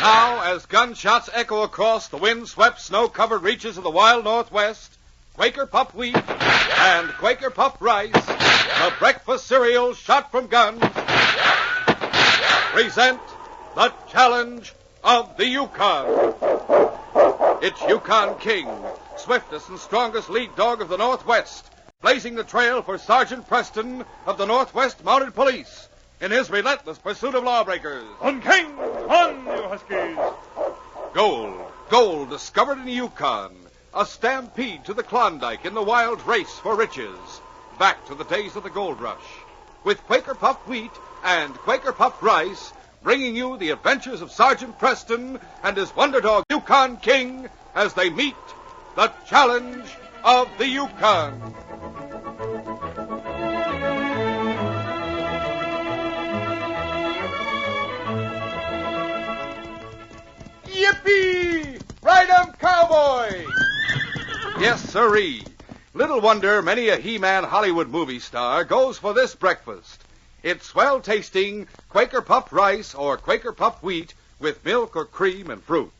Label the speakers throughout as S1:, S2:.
S1: Now, as gunshots echo across the wind-swept, snow-covered reaches of the wild Northwest, Quaker Puffed Wheat and Quaker Puffed Rice, the breakfast cereal shot from guns, present the challenge of the Yukon. It's Yukon King, swiftest and strongest lead dog of the Northwest, blazing the trail for Sergeant Preston of the Northwest Mounted Police in his relentless pursuit of lawbreakers.
S2: On King! On, you huskies!
S1: Gold discovered in the Yukon. A stampede to the Klondike in the wild race for riches. Back to the days of the gold rush. With Quaker Puffed Wheat and Quaker Puffed Rice, bringing you the adventures of Sergeant Preston and his wonder dog Yukon King as they meet the challenge of the Yukon. Yippee! Ride 'em, cowboy! Yes, sirree. Little wonder many a He-Man Hollywood movie star goes for this breakfast. It's swell-tasting Quaker Puffed Rice or Quaker Puffed Wheat with milk or cream and fruit.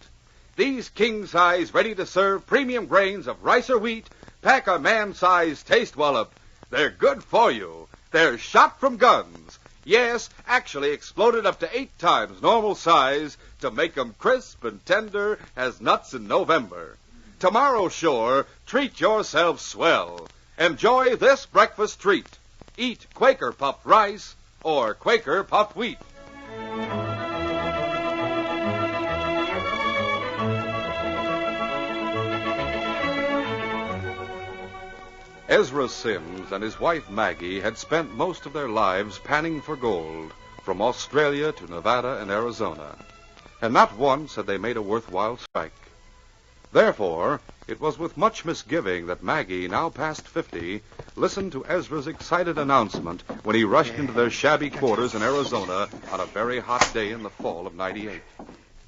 S1: These king-size, ready-to-serve premium grains of rice or wheat pack a man-sized taste wallop. They're good for you. They're shot from guns. Yes, actually exploded up to 8 times normal size to make 'em crisp and tender as nuts in November. Tomorrow, sure, treat yourself swell. Enjoy this breakfast treat. Eat Quaker Puffed Rice or Quaker Puffed Wheat. Ezra Sims and his wife Maggie had spent most of their lives panning for gold from Australia to Nevada and Arizona, and not once had they made a worthwhile strike. Therefore, it was with much misgiving that Maggie, now past 50, listened to Ezra's excited announcement when he rushed into their shabby quarters in Arizona on a very hot day in the fall of '98.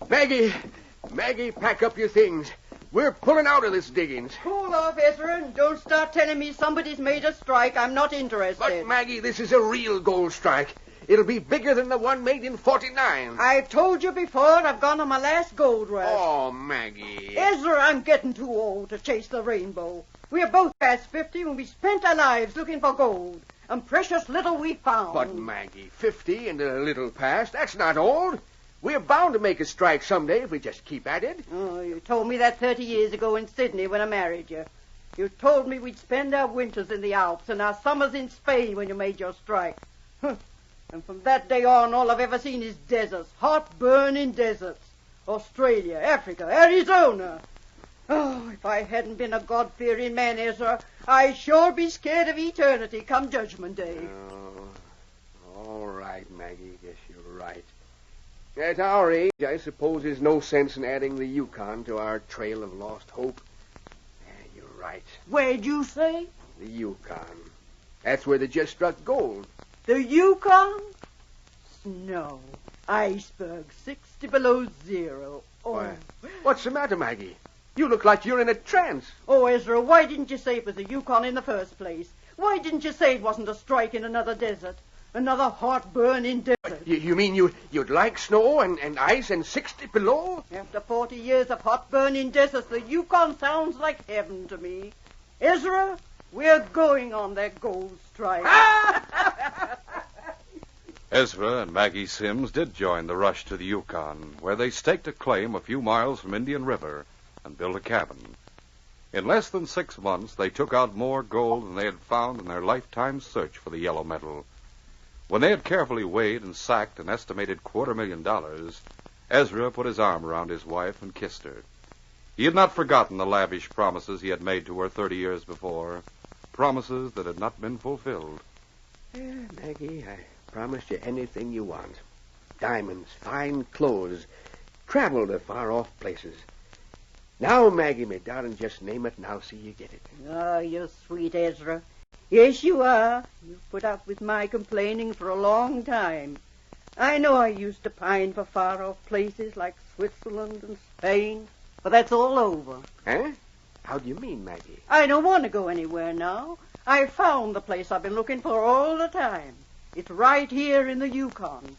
S3: Maggie, pack up your things. We're pulling out of this diggings.
S4: Cool off, Ezra, and don't start telling me somebody's made a strike. I'm not interested.
S3: But, Maggie, this is a real gold strike. It'll be bigger than the one made in '49.
S4: I've told you before I've gone on my last gold rush.
S3: Oh, Maggie.
S4: Ezra, I'm getting too old to chase the rainbow. We're both past 50 when we spent our lives looking for gold. And precious little we found.
S3: But, Maggie, 50 and a little past, that's not old. We're bound to make a strike someday if we just keep at it.
S4: Oh, you told me that 30 years ago in Sydney when I married you. You told me we'd spend our winters in the Alps and our summers in Spain when you made your strike. And from that day on, all I've ever seen is deserts, hot, burning deserts. Australia, Africa, Arizona. Oh, if I hadn't been a God-fearing man, Ezra, I'd sure be scared of eternity come Judgment Day.
S3: Oh, all right, Maggie. Guess you're right. At our age, I suppose there's no sense in adding the Yukon to our trail of lost hope. Yeah, you're right.
S4: Where'd you say?
S3: The Yukon. That's where they just struck gold.
S4: The Yukon? Snow. Iceberg 60 below zero. Oh.
S3: Why, what's the matter, Maggie? You look like you're in a trance.
S4: Oh, Ezra, why didn't you say it was the Yukon in the first place? Why didn't you say it wasn't a strike in another desert? Another hot, burning desert.
S3: You mean you'd like snow and ice and 60 below?
S4: After 40 years of hot, burning deserts, the Yukon sounds like heaven to me. Ezra, we're going on that gold strike.
S1: Ezra and Maggie Sims did join the rush to the Yukon, where they staked a claim a few miles from Indian River and built a cabin. In less than 6 months, they took out more gold than they had found in their lifetime search for the yellow metal. When they had carefully weighed and sacked an estimated $250,000, Ezra put his arm around his wife and kissed her. He had not forgotten the lavish promises he had made to her 30 years before, promises that had not been fulfilled.
S3: Maggie, I promised you anything you want. Diamonds, fine clothes, travel to far-off places. Now, Maggie, my darling, just name it and I'll see you get it.
S4: Oh, you're sweet, Ezra. Yes, you are. You've put up with my complaining for a long time. I know I used to pine for far-off places like Switzerland and Spain, but that's all over.
S3: Huh? How do you mean, Maggie?
S4: I don't want to go anywhere now. I found the place I've been looking for all the time. It's right here in the Yukon.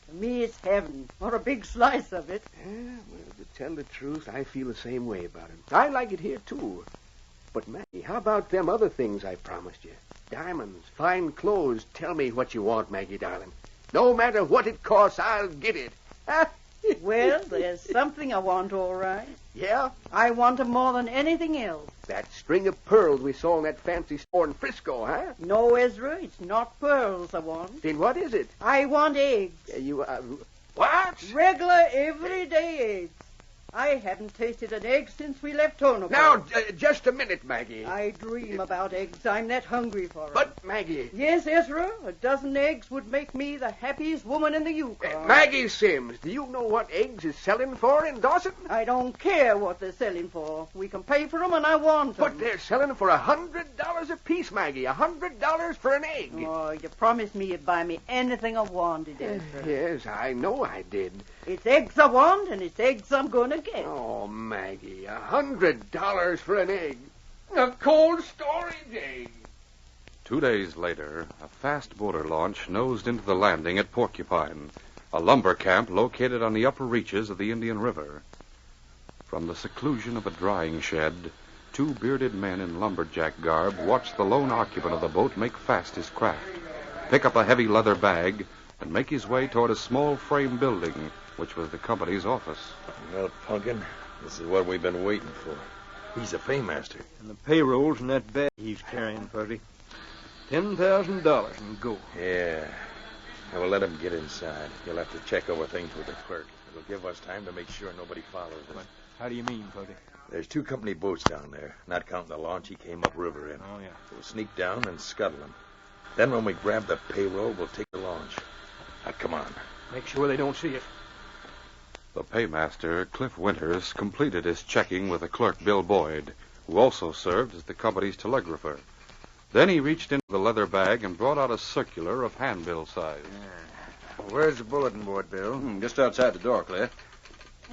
S4: To me, it's heaven, or a big slice of it.
S3: Yeah, well, to tell the truth, I feel the same way about it. I like it here, too. But, Maggie, how about them other things I promised you? Diamonds, fine clothes. Tell me what you want, Maggie, darling. No matter what it costs, I'll get it.
S4: Well, there's something I want, all right.
S3: Yeah?
S4: I want 'em more than anything else.
S3: That string of pearls we saw in that fancy store in Frisco, huh?
S4: No, Ezra, it's not pearls I want.
S3: Then what is it?
S4: I want eggs.
S3: What?
S4: Regular, everyday eggs. I haven't tasted an egg since we left Tonoco.
S3: Now, just a minute, Maggie.
S4: I dream about eggs. I'm that hungry for 'em.
S3: But, Maggie...
S4: Yes, Ezra, a dozen eggs would make me the happiest woman in the Yukon.
S3: Maggie Sims, do you know what eggs is selling for in Dawson?
S4: I don't care what they're selling for. We can pay for 'em, and I want 'em.
S3: But they're selling for $100 apiece, Maggie. $100 for an egg.
S4: Oh, you promised me you'd buy me anything I wanted, Ezra.
S3: Yes, I know I did.
S4: It's eggs I want, and it's eggs I'm going to get.
S3: Oh, Maggie, $100 for an egg. A cold storage egg.
S1: 2 days later, a fast motor launch nosed into the landing at Porcupine, a lumber camp located on the upper reaches of the Indian River. From the seclusion of a drying shed, 2 bearded men in lumberjack garb watched the lone occupant of the boat make fast his craft, pick up a heavy leather bag, and make his way toward a small frame building, which was the company's office.
S5: Well, Punkin, this is what we've been waiting for. He's a paymaster.
S2: And the payroll's in that bag he's carrying, Purdy. $10,000 in gold.
S5: Yeah. Now, we'll let him get inside. He'll have to check over things with the clerk. It'll give us time to make sure nobody follows us.
S2: How do you mean, Purdy?
S5: There's 2 company boats down there, not counting the launch he came upriver in.
S2: Oh, yeah.
S5: We'll sneak down and scuttle him. Then when we grab the payroll, we'll take the launch. Now, come on.
S2: Make sure they don't see it.
S1: The paymaster, Cliff Winters, completed his checking with the clerk, Bill Boyd, who also served as the company's telegrapher. Then he reached into the leather bag and brought out a circular of handbill size.
S6: Where's the bulletin board, Bill?
S7: Just outside the door, Cliff.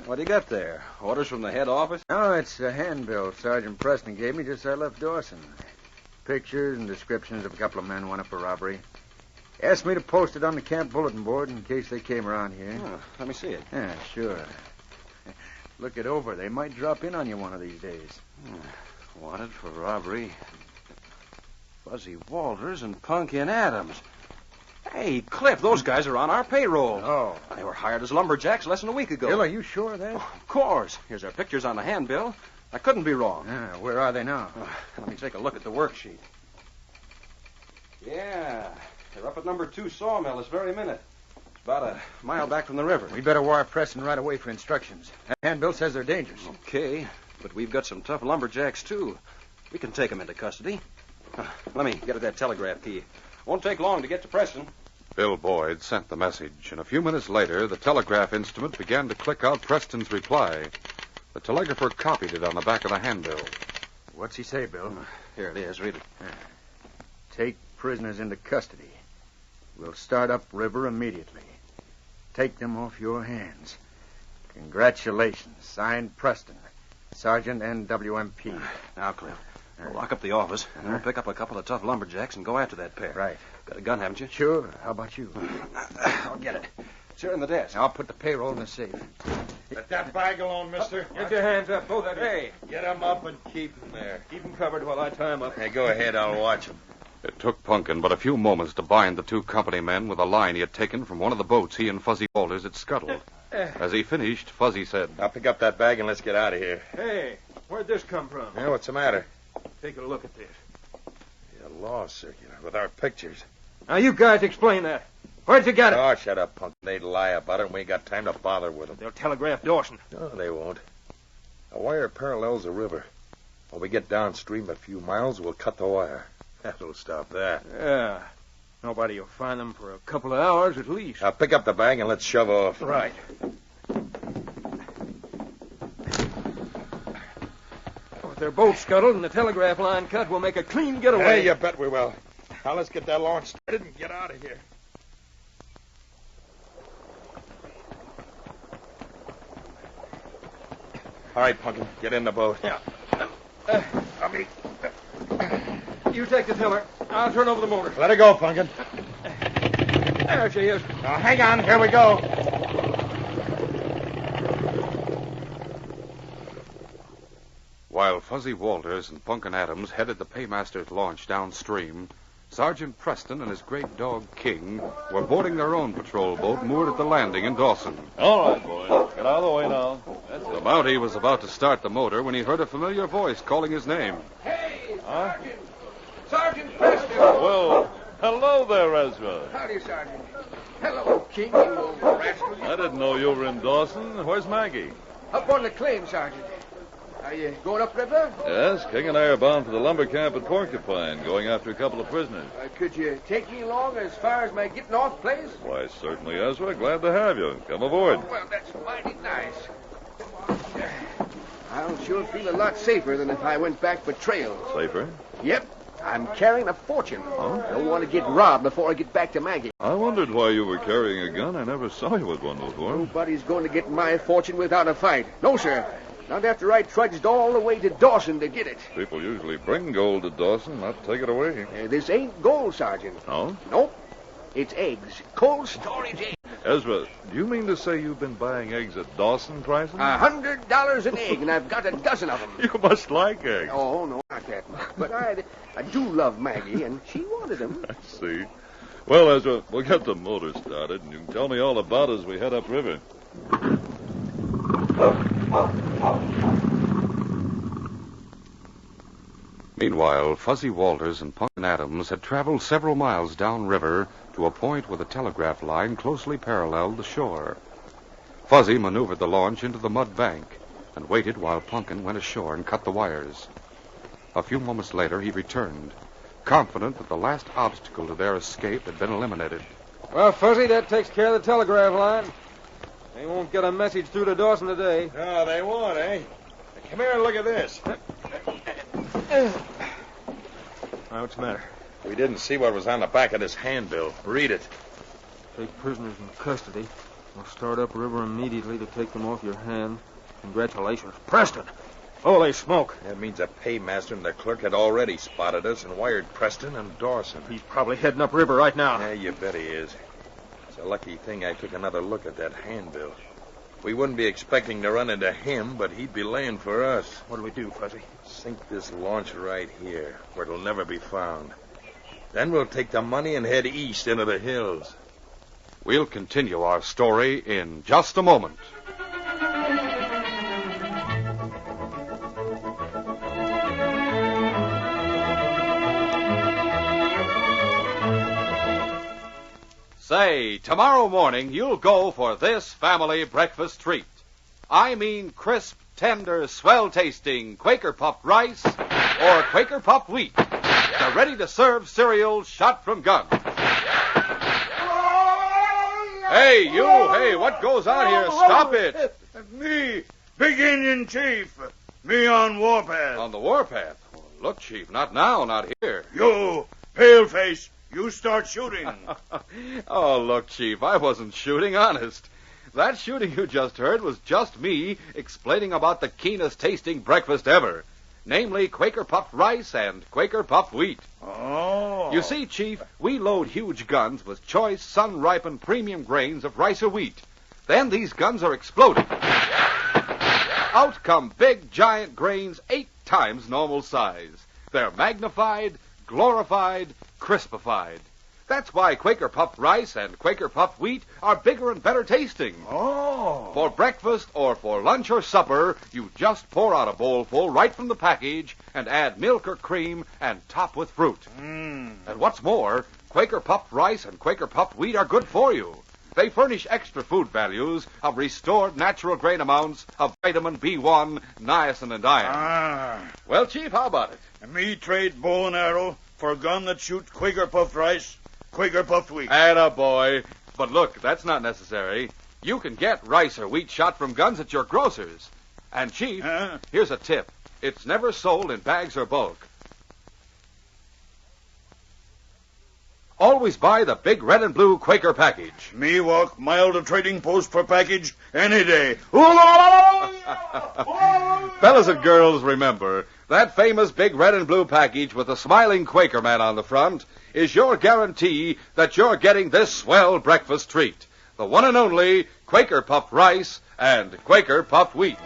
S7: What do you got there? Orders from the head office?
S6: Oh, it's a handbill Sergeant Preston gave me just as I left Dawson. Pictures and descriptions of a couple of men wanted for robbery. Asked me to post it on the camp bulletin board in case they came around here.
S7: Oh, let me see it.
S6: Yeah, sure. Look it over. They might drop in on you one of these days.
S7: Wanted for robbery. Fuzzy Walters and Punkin Adams. Hey, Cliff, those guys are on our payroll.
S6: Oh.
S7: They were hired as lumberjacks less than a week ago.
S6: Bill, are you sure of that?
S7: Of course. Here's their pictures on the handbill. I couldn't be wrong.
S6: Yeah, where are they now?
S7: Let me take a look at the worksheet. Yeah, they're up at number 2 sawmill this very minute. It's about a mile back from the river.
S6: We better wire Preston right away for instructions. That handbill says they're dangerous.
S7: Okay, but we've got some tough lumberjacks, too. We can take them into custody. Let me get at that telegraph key. Won't take long to get to Preston.
S1: Bill Boyd sent the message, and a few minutes later, the telegraph instrument began to click out Preston's reply. The telegrapher copied it on the back of the handbill.
S6: What's he say, Bill?
S7: Here it is. Read it.
S6: Take prisoners into custody. We'll start up river immediately. Take them off your hands. Congratulations. Signed, Preston. Sergeant NWMP.
S7: Now, Cliff, we'll lock up the office, and we'll pick up a couple of tough lumberjacks and go after that pair.
S6: Right.
S7: Got a gun, haven't you?
S6: Sure. How about you?
S7: I'll get it. It's here in the desk.
S6: I'll put the payroll in the safe.
S2: Let that bag alone, mister.
S5: Get your hands up, both of you.
S7: Hey.
S5: Get them up and keep them there.
S2: Keep them covered while I tie them up.
S5: Hey, go ahead. I'll watch them.
S1: It took Punkin but a few moments to bind the 2 company men with a line he had taken from one of the boats he and Fuzzy Walters had scuttled. As he finished, Fuzzy said,
S5: I'll pick up that bag and let's get out of here.
S2: Hey, where'd this come from?
S5: Yeah, what's the matter?
S2: Take a look at this.
S5: A law circular with our pictures.
S2: Now, you guys explain that. Where'd you get it?
S5: Oh, shut up, punk. They'd lie about it, and we ain't got time to bother with them.
S2: They'll telegraph Dawson.
S5: No, they won't. A wire parallels the river. When we get downstream a few miles, we'll cut the wire. That'll stop that.
S2: Yeah. Nobody will find them for a couple of hours at least.
S5: Now, pick up the bag and let's shove off.
S2: Right. If their boat scuttled and the telegraph line cut, we'll make a clean getaway.
S5: Hey, you bet we will. Now, let's get that launch started and get out of here. All right, Punkin, get in the boat.
S2: Yeah.
S5: Tommy.
S2: You take the tiller. I'll turn over the motor.
S5: Let her go, Punkin.
S2: There she is.
S3: Now, hang on. Here we go.
S1: While Fuzzy Walters and Punkin Adams headed the paymaster's launch downstream, Sergeant Preston and his great dog, King, were boarding their own patrol boat moored at the landing in Dawson.
S8: All right, boys. Get out of the way now. That's
S1: The
S8: it.
S1: Mountie was about to start the motor when he heard a familiar voice calling his name.
S3: Hey,
S8: Huh?
S3: Sergeant Preston.
S8: Well, hello there, Ezra.
S3: Howdy, Sergeant. Hello, King, you old rascal.
S8: I didn't know you were in Dawson. Where's Maggie?
S3: Up on the claim, Sergeant. Are you going upriver?
S8: Yes, King and I are bound for the lumber camp at Porcupine, going after a couple of prisoners.
S3: Could you take me along as far as my getting off place?
S8: Why, certainly, Ezra. Glad to have you. Come aboard.
S3: Well, that's mighty nice. I'll sure feel a lot safer than if I went back for trails.
S8: Safer?
S3: Yep. I'm carrying a fortune. I don't want to get robbed before I get back to Maggie.
S8: I wondered why you were carrying a gun. I never saw you with one before.
S3: Nobody's going to get my fortune without a fight. No, sir. Not after I trudged all the way to Dawson to get it.
S8: People usually bring gold to Dawson, not take it away.
S3: This ain't gold, Sergeant.
S8: No?
S3: Nope. It's eggs. Cold storage eggs.
S8: Ezra, do you mean to say you've been buying eggs at Dawson prices?
S3: $100 an egg, and I've got a dozen of them.
S8: You must like eggs.
S3: Oh, no, not that much. But I do love Maggie, and she wanted them.
S8: I see. Well, Ezra, we'll get the motor started, and you can tell me all about it as we head upriver.
S1: Meanwhile, Fuzzy Walters and Punkin Adams had traveled several miles downriver to a point where the telegraph line closely paralleled the shore. Fuzzy maneuvered the launch into the mud bank and waited while Punkin went ashore and cut the wires. A few moments later, he returned, confident that the last obstacle to their escape had been eliminated.
S2: Well, Fuzzy, that takes care of the telegraph line. They won't get a message through to Dawson today.
S5: No, they won't, eh? Come here and look at this.
S2: What's the matter?
S5: We didn't see what was on the back of this handbill. Read it.
S2: Take prisoners in custody. We'll start upriver immediately to take them off your hand. Congratulations. Preston! Holy smoke.
S5: That means the paymaster and the clerk had already spotted us and wired Preston and Dawson.
S2: He's probably heading upriver right now.
S5: Yeah, you bet he is. It's a lucky thing I took another look at that handbill. We wouldn't be expecting to run into him, but he'd be laying for us.
S2: What do we do, Fuzzy?
S5: Sink this launch right here, where it'll never be found. Then we'll take the money and head east into the hills.
S1: We'll continue our story in just a moment. Say, tomorrow morning you'll go for this family breakfast treat. I mean crisp, tender, swell-tasting Quaker Puffed rice or Quaker Puffed wheat. The ready-to-serve cereal shot from guns. Hey, you! Hey, what goes on here? Stop it!
S9: Me, Big Indian Chief. Me on warpath.
S1: On the warpath? Oh, look, Chief, not now, not here.
S9: You, paleface, you start shooting.
S1: Oh, look, Chief, I wasn't shooting, honest. That shooting you just heard was just me explaining about the keenest tasting breakfast ever. Namely, Quaker Puffed rice and Quaker Puffed wheat.
S9: Oh.
S1: You see, Chief, we load huge guns with choice, sun-ripened premium grains of rice or wheat. Then these guns are exploded. Out come big, giant grains 8 times normal size. They're magnified, glorified, crispified. That's why Quaker Puffed rice and Quaker Puffed wheat are bigger and better tasting.
S9: Oh.
S1: For breakfast or for lunch or supper, you just pour out a bowlful right from the package and add milk or cream and top with fruit. And what's more, Quaker Puffed rice and Quaker Puffed wheat are good for you. They furnish extra food values of restored natural grain amounts of vitamin B1, niacin, and iron. Well, Chief, how about it?
S9: Me trade bow and arrow for a gun that shoots Quaker Puffed rice, Quaker Puffed wheat.
S1: Attaboy. But look, that's not necessary. You can get rice or wheat shot from guns at your grocer's. And, Chief, here's a tip. It's never sold in bags or bulk. Always buy the big red and blue Quaker package.
S9: Me walk mile to trading post for package any day.
S1: Fellas and girls, remember, that famous big red and blue package with the smiling Quaker man on the front is your guarantee that you're getting this swell breakfast treat. The one and only Quaker Puffed Rice and Quaker Puffed Wheat.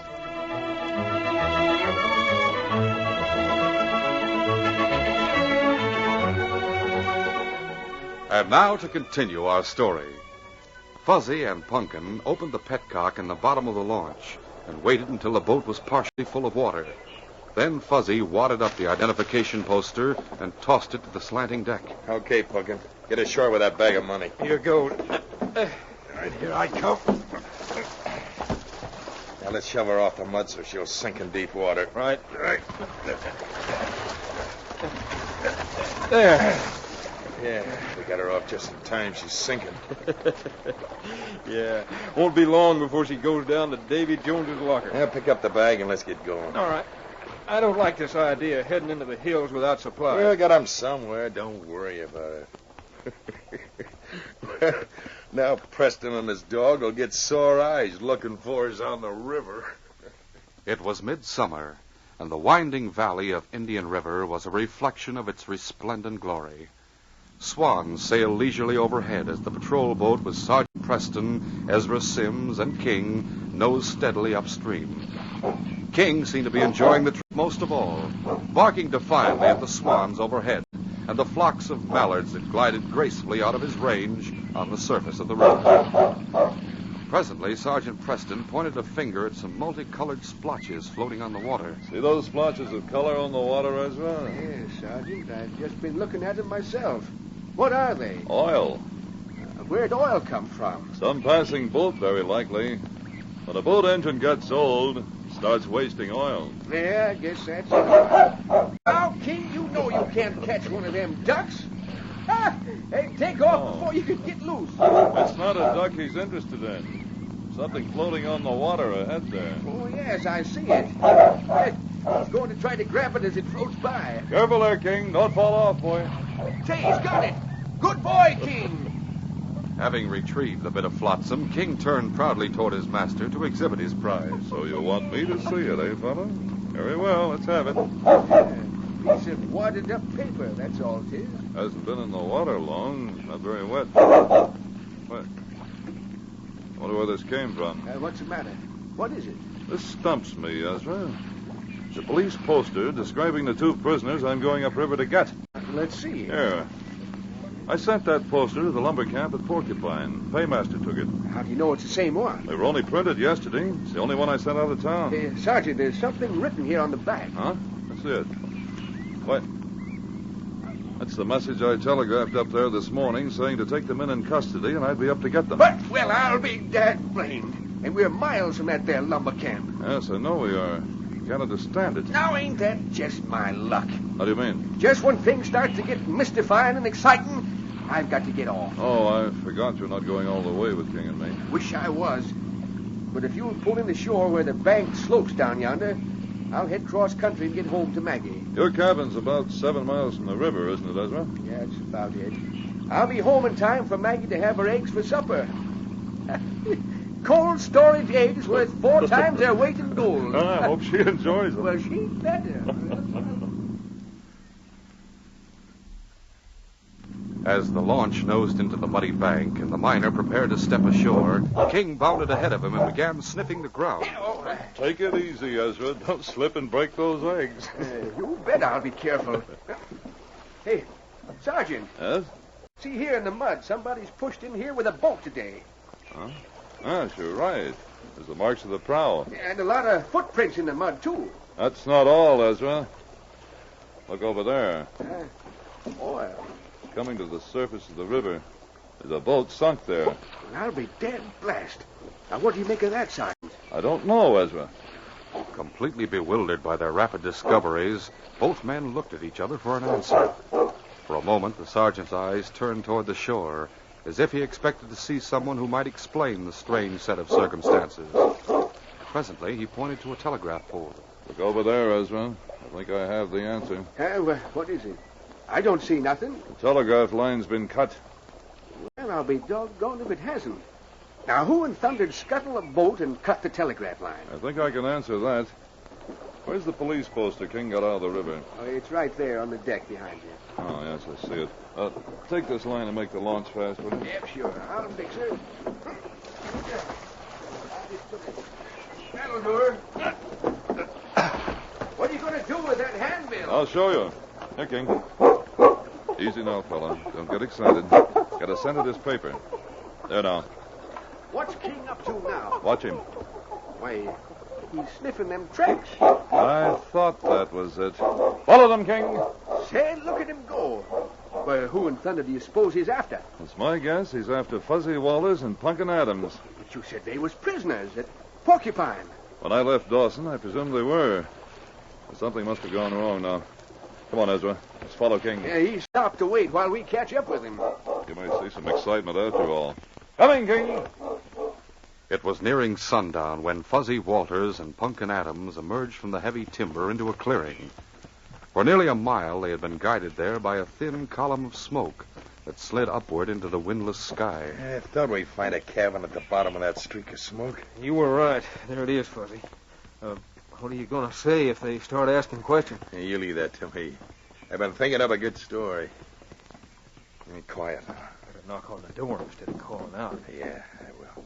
S1: And now to continue our story. Fuzzy and Punkin opened the petcock in the bottom of the launch and waited until the boat was partially full of water. Then Fuzzy wadded up the identification poster and tossed it to the slanting deck.
S5: Okay, Punkin. Get ashore with that bag of money.
S6: Here goes. All right, here I come.
S5: Now let's shove her off the mud so she'll sink in deep water.
S6: Right. There.
S5: Yeah, we got her off just in time. She's sinking.
S2: Yeah. Won't be long before she goes down to Davy Jones's locker.
S5: Now pick up the bag and let's get going.
S2: All right. I don't like this idea of heading into the hills without supplies.
S5: Well, got 'em somewhere. Don't worry about it. Well, now Preston and his dog will get sore eyes looking for us on the river.
S1: It was midsummer, and the winding valley of Indian River was a reflection of its resplendent glory. Swans sailed leisurely overhead as the patrol boat with Sergeant Preston, Ezra Sims, and King nosed steadily upstream. King seemed to be enjoying the trip most of all, barking defiantly at the swans overhead and the flocks of mallards that glided gracefully out of his range on the surface of the river. Presently, Sergeant Preston pointed a finger at some multicolored splotches floating on the water.
S8: See those splotches of color on the water, Ezra?
S3: Yes, Sergeant. I've just been looking at them myself. What are they?
S8: Oil.
S3: Where'd oil come from?
S8: Some passing boat, very likely. When a boat engine gets old, it starts wasting oil.
S3: Yeah, I guess that's it. Now, King, you know you can't catch one of them ducks. Hey, take off before you can get loose.
S8: It's not a duck he's interested in. Something floating on the water ahead there.
S3: Oh, yes, I see it. He's going to try to grab it as it floats by.
S8: Careful there, King. Don't fall off, boy.
S3: Say, he's got it. Good boy, King.
S1: Having retrieved the bit of flotsam, King turned proudly toward his master to exhibit his prize.
S8: So you want me to see it, eh, fella? Very well, let's have it.
S3: Piece of wadded up paper, that's all it is.
S8: Hasn't been in the water long. Not very wet. What? I wonder where this came from.
S3: What's the matter? What is it?
S8: This stumps me, Ezra. It's a police poster describing the two prisoners I'm going upriver to get.
S3: Let's see.
S8: Here. I sent that poster to the lumber camp at Porcupine. Paymaster took it.
S3: How do you know it's the same one?
S8: They were only printed yesterday. It's the only one I sent out of town.
S3: Sergeant, there's something written here on the back.
S8: Huh? Let's see it. What? That's the message I telegraphed up there this morning, saying to take them in custody, and I'd be up to get them.
S3: But, well, I'll be dad blamed. And we're miles from that there lumber camp.
S8: Yes, I know we are. Can't understand it.
S3: Now, ain't that just my luck?
S8: How do you mean?
S3: Just when things start to get mystifying and exciting, I've got to get off.
S8: Oh, I forgot you're not going all the way with King and me.
S3: Wish I was. But if you'll pull in the shore where the bank slopes down yonder, I'll head cross country and get home to Maggie.
S8: Your cabin's about 7 miles from the river, isn't it, Ezra?
S3: Yeah, that's about it. I'll be home in time for Maggie to have her eggs for supper. Cold storage eggs worth 4 times their weight in gold.
S8: I hope she enjoys them.
S3: Well, she better.
S1: As the launch nosed into the muddy bank and the miner prepared to step ashore, King bounded ahead of him and began sniffing the ground.
S8: Take it easy, Ezra. Don't slip and break those eggs.
S3: You bet I'll be careful. Hey, Sergeant.
S8: Yes?
S3: See here in the mud, somebody's pushed in here with a boat today.
S8: Huh? Yes, you're right. There's the marks of the prow.
S3: And a lot of footprints in the mud, too.
S8: That's not all, Ezra. Look over there.
S3: Oil.
S8: Coming to the surface of the river. There's a boat sunk there.
S3: Well, I'll be dead blast. Now, what do you make of that, Sergeant?
S8: I don't know, Ezra.
S1: Completely bewildered by their rapid discoveries, both men looked at each other for an answer. For a moment, the sergeant's eyes turned toward the shore, as if he expected to see someone who might explain the strange set of circumstances. Presently, he pointed to a telegraph pole.
S8: Look over there, Ezra. I think I have the answer.
S3: What is it? I don't see nothing.
S8: The telegraph line's been cut.
S3: Well, I'll be doggone if it hasn't. Now, who in thunder'd scuttle a boat and cut the telegraph line?
S8: I think I can answer that. Where's the police poster King got out of the river?
S3: Oh, it's right there on the deck behind you.
S8: Oh, yes, I see it. Take this line and make the launch fast, will you?
S3: Yep, sure. I'll fix it. That'll do her. What are you going to do with that handbill?
S8: I'll show you. Here, King. Easy now, fella. Don't get excited. Got to send her this paper. There now.
S3: What's King up to now?
S8: Watch him.
S3: Why, he's sniffing them tracks.
S8: I thought that was it. Follow them, King.
S3: Say, look at him go. Well, who in thunder do you suppose he's after?
S8: It's my guess he's after Fuzzy Walters and Punkin Adams.
S3: But you said they was prisoners at Porcupine.
S8: When I left Dawson, I presumed they were. But something must have gone wrong now. Come on, Ezra. Let's follow King.
S3: Yeah, he stopped to wait while we catch up with him.
S8: You may see some excitement after all. Coming, King.
S1: It was nearing sundown when Fuzzy Walters and Punkin Adams emerged from the heavy timber into a clearing. For nearly a mile, they had been guided there by a thin column of smoke that slid upward into the windless sky.
S5: I thought we'd find a cabin at the bottom of that streak of smoke.
S2: You were right. There it is, Fuzzy. What are you going to say if they start asking questions?
S5: Hey, you leave that to me. I've been thinking up a good story. Be quiet now.
S2: Better knock on the door instead of calling out.
S5: Yeah, I will.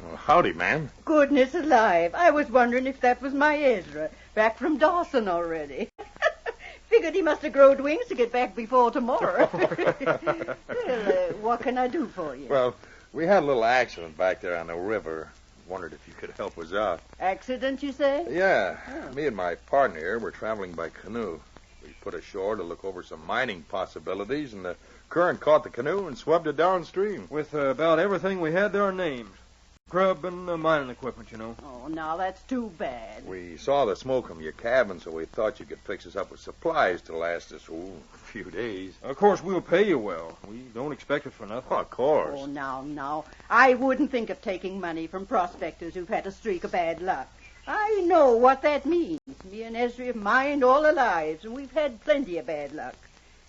S5: Well, howdy, man.
S4: Goodness alive. I was wondering if that was my Ezra, back from Dawson already. Figured he must have growed wings to get back before tomorrow. Well, what can I do for you?
S5: Well, we had a little accident back there on the river. Wondered if you could help us out.
S4: Accident, you say?
S5: Yeah. Me and my partner here were traveling by canoe. We put ashore to look over some mining possibilities, and the current caught the canoe and swept it downstream.
S2: With about everything we had there named. Grub and mining equipment, you know.
S4: Oh, now that's too bad.
S5: We saw the smoke from your cabin, so we thought you could fix us up with supplies to last us, a few days.
S2: Of course, we'll pay you well. We don't expect it for nothing.
S5: Of course.
S4: Oh, now. I wouldn't think of taking money from prospectors who've had a streak of bad luck. I know what that means. Me and Ezra have mined all our lives, and we've had plenty of bad luck.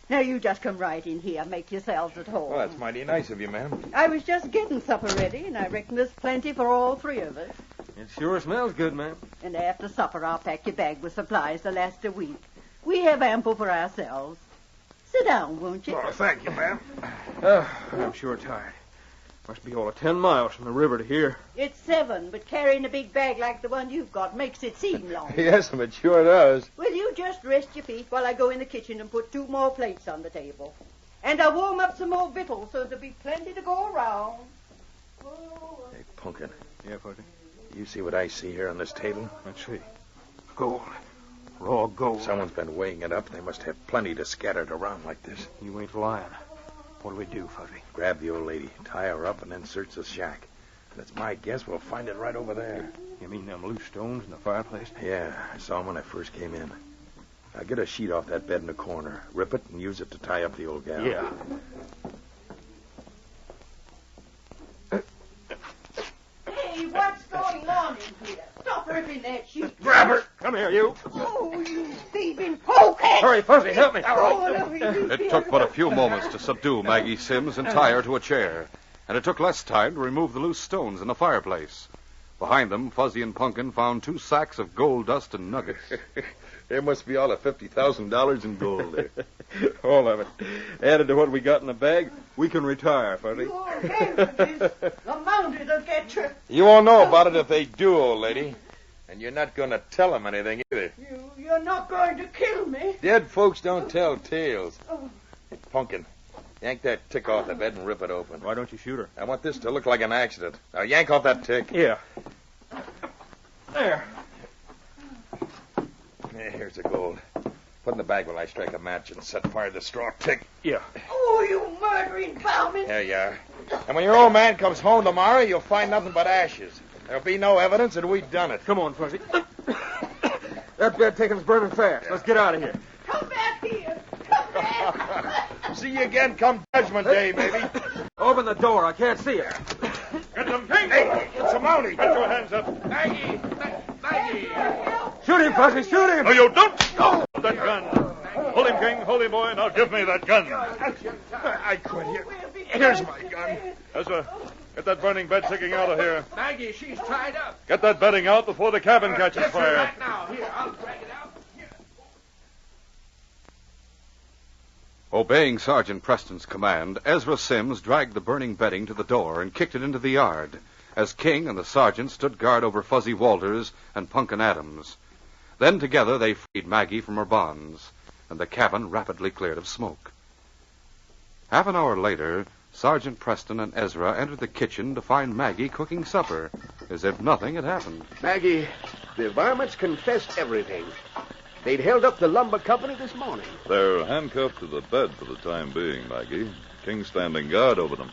S4: Now, you just come right in here. Make yourselves at home.
S5: Well, that's mighty nice of you, ma'am.
S4: I was just getting supper ready, and I reckon there's plenty for all three of us.
S2: It sure smells good, ma'am.
S4: And after supper, I'll pack your bag with supplies to last a week. We have ample for ourselves. Sit down, won't you?
S5: Oh, thank you, ma'am.
S2: I'm sure tired. Must be all of 10 miles from the river to here.
S4: It's 7, but carrying a big bag like the one you've got makes it seem long.
S5: Yes, it sure does.
S4: Will you just rest your feet while I go in the kitchen and put 2 more plates on the table? And I'll warm up some more victuals so there'll be plenty to go around.
S5: Hey, Punkin,
S2: Yeah, Fuzzy?
S5: you see what I see here on this table?
S2: Let's see. Gold. Raw gold.
S5: Someone's been weighing it up. They must have plenty to scatter it around like this.
S2: You ain't lying. What do we do, Fuzzy?
S5: Grab the old lady, tie her up, and then search the shack. And it's my guess we'll find it right over there.
S2: You mean them loose stones in the fireplace?
S5: Yeah, I saw them when I first came in. Now get a sheet off that bed in the corner, rip it, and use it to tie up the old gal.
S2: Yeah.
S4: Hey, what's going on in here? Stop ripping that sheet.
S2: Grab her! Come here, you.
S4: Oh, you thieving polecat!
S2: Hurry, Fuzzy, help me.
S1: It took but a few moments to subdue Maggie Sims and tie her to a chair, and it took less time to remove the loose stones in the fireplace. Behind them, Fuzzy and Punkin found 2 sacks of gold dust and nuggets.
S5: There must be all of $50,000 in gold there.
S2: All of it. Added to what we got in the bag, we can retire, Fuzzy.
S4: Your hands, the Mounties will get you.
S5: You won't know about it if they do, old lady. And you're not going to tell them anything either.
S4: You're not going to kill me.
S5: Dead folks don't tell tales.
S4: Oh.
S5: Hey, Punkin, yank that tick off the bed and rip it open.
S2: Why don't you shoot her?
S5: I want this to look like an accident. Now yank off that tick.
S2: Yeah. There.
S5: Here's the gold. Put in the bag while I strike a match and set fire to the straw tick.
S2: Yeah.
S4: Oh, you murdering cowman.
S5: There you are. And when your old man comes home tomorrow, you'll find nothing but ashes. There'll be no evidence that we've done it.
S2: Come on, Fuzzy. That bed taking's burning fast. Let's get out of here.
S4: Come back here. Come back.
S5: See you again come Judgment Day, baby.
S2: Open the door. I can't see it.
S9: Get them, King!
S5: Hey, it's a Mountie.
S9: Put your hands up.
S5: Maggie!
S2: Shoot him, Fuzzy. Shoot him.
S9: No, you don't! Go! That gun. Hold him, King. Hold him, boy. Now give me that gun.
S5: I quit here. Here's my gun.
S9: Ezra,
S8: Get that burning bed sticking out of here.
S3: Maggie, she's tied up.
S8: Get that bedding out before the cabin catches fire.
S3: Right now. Here, I'll drag it out. Here.
S1: Obeying Sergeant Preston's command, Ezra Sims dragged the burning bedding to the door and kicked it into the yard, as King and the sergeant stood guard over Fuzzy Walters and Punkin Adams. Then together they freed Maggie from her bonds, and the cabin rapidly cleared of smoke. Half an hour later, Sergeant Preston and Ezra entered the kitchen to find Maggie cooking supper, as if nothing had happened.
S3: Maggie, the varmints confessed everything. They'd held up the lumber company this morning.
S8: They're handcuffed to the bed for the time being, Maggie. King's standing guard over them.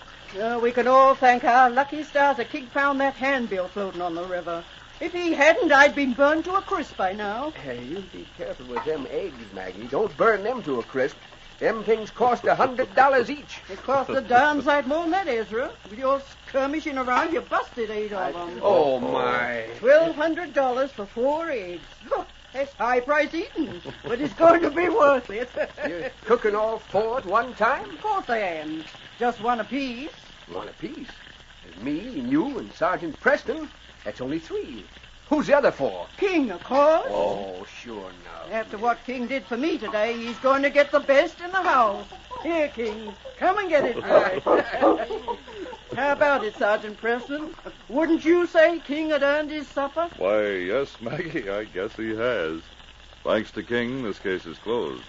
S4: We can all thank our lucky stars that King found that handbill floating on the river. If he hadn't, I'd been burned to a crisp by now.
S3: Hey, you be careful with them eggs, Maggie. Don't burn them to a crisp. Them things cost $100 each.
S4: It cost a darn sight more than that, Ezra. With your skirmishing around, you busted 8 of them.
S3: Oh, my.
S4: $1,200 for 4 eggs. That's high price eating, but it's going to be worth it.
S3: You're cooking all 4 at one time?
S4: Of course I am. Just one apiece.
S3: One apiece. There's me and you and Sergeant Preston. That's only 3. Who's the other 4?
S4: King, of course.
S3: Oh, sure now.
S4: After what King did for me today, he's going to get the best in the house. Here, King, come and get it right. How about it, Sergeant Preston? Wouldn't you say King had earned his supper?
S8: Why, yes, Maggie, I guess he has. Thanks to King, this case is closed.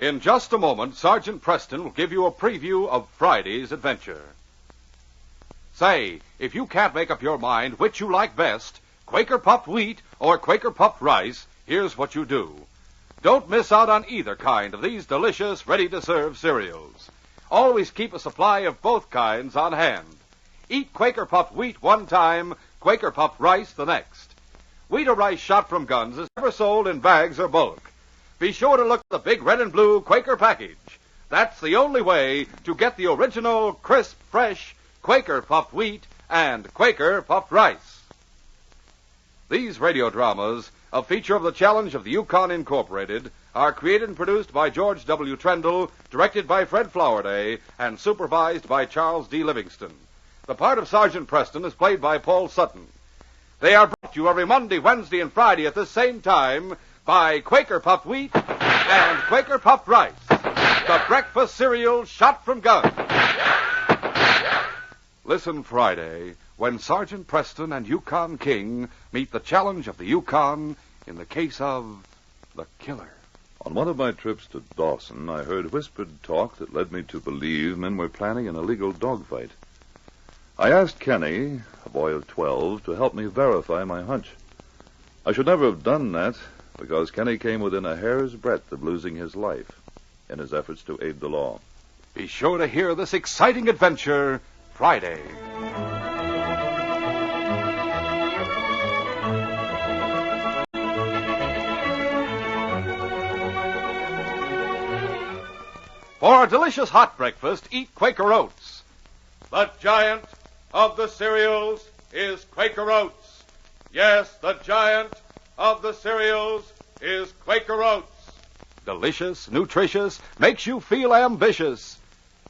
S1: In just a moment, Sergeant Preston will give you a preview of Friday's adventure. Say, if you can't make up your mind which you like best, Quaker puffed wheat or Quaker puffed rice, here's what you do. Don't miss out on either kind of these delicious, ready-to-serve cereals. Always keep a supply of both kinds on hand. Eat Quaker puffed wheat one time, Quaker puffed rice the next. Wheat or rice shot from guns is never sold in bags or bulk. Be sure to look at the big red and blue Quaker package. That's the only way to get the original, crisp, fresh Quaker puffed wheat and Quaker puffed rice. These radio dramas, a feature of the Challenge of the Yukon Incorporated, are created and produced by George W. Trendle, directed by Fred Flowerday, and supervised by Charles D. Livingston. The part of Sergeant Preston is played by Paul Sutton. They are brought to you every Monday, Wednesday, and Friday at this same time by Quaker puffed wheat and Quaker puffed rice, the breakfast cereal shot from guns. Listen Friday when Sergeant Preston and Yukon King meet the challenge of the Yukon in the case of the killer.
S8: On one of my trips to Dawson, I heard whispered talk that led me to believe men were planning an illegal dogfight. I asked Kenny, a boy of 12, to help me verify my hunch. I should never have done that, because Kenny came within a hair's breadth of losing his life in his efforts to aid the law.
S1: Be sure to hear this exciting adventure Friday. For a delicious hot breakfast, eat Quaker Oats. The giant of the cereals is Quaker Oats. Yes, the giant of the cereals is Quaker Oats. Delicious, nutritious, makes you feel ambitious.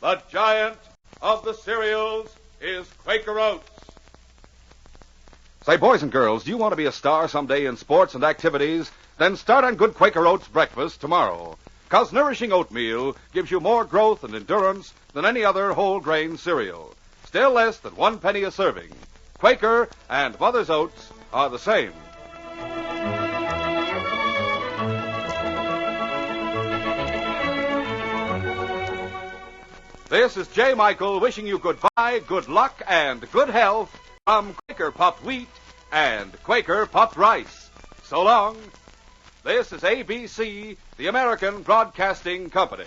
S1: The giant of the cereals is Quaker Oats. Say, boys and girls, do you want to be a star someday in sports and activities? Then start on good Quaker Oats breakfast tomorrow. 'Cause nourishing oatmeal gives you more growth and endurance than any other whole grain cereal. Still less than 1 penny a serving. Quaker and Mother's Oats are the same. This is J. Michael wishing you goodbye, good luck, and good health from Quaker puffed wheat and Quaker puffed rice. So long. This is ABC, the American Broadcasting Company.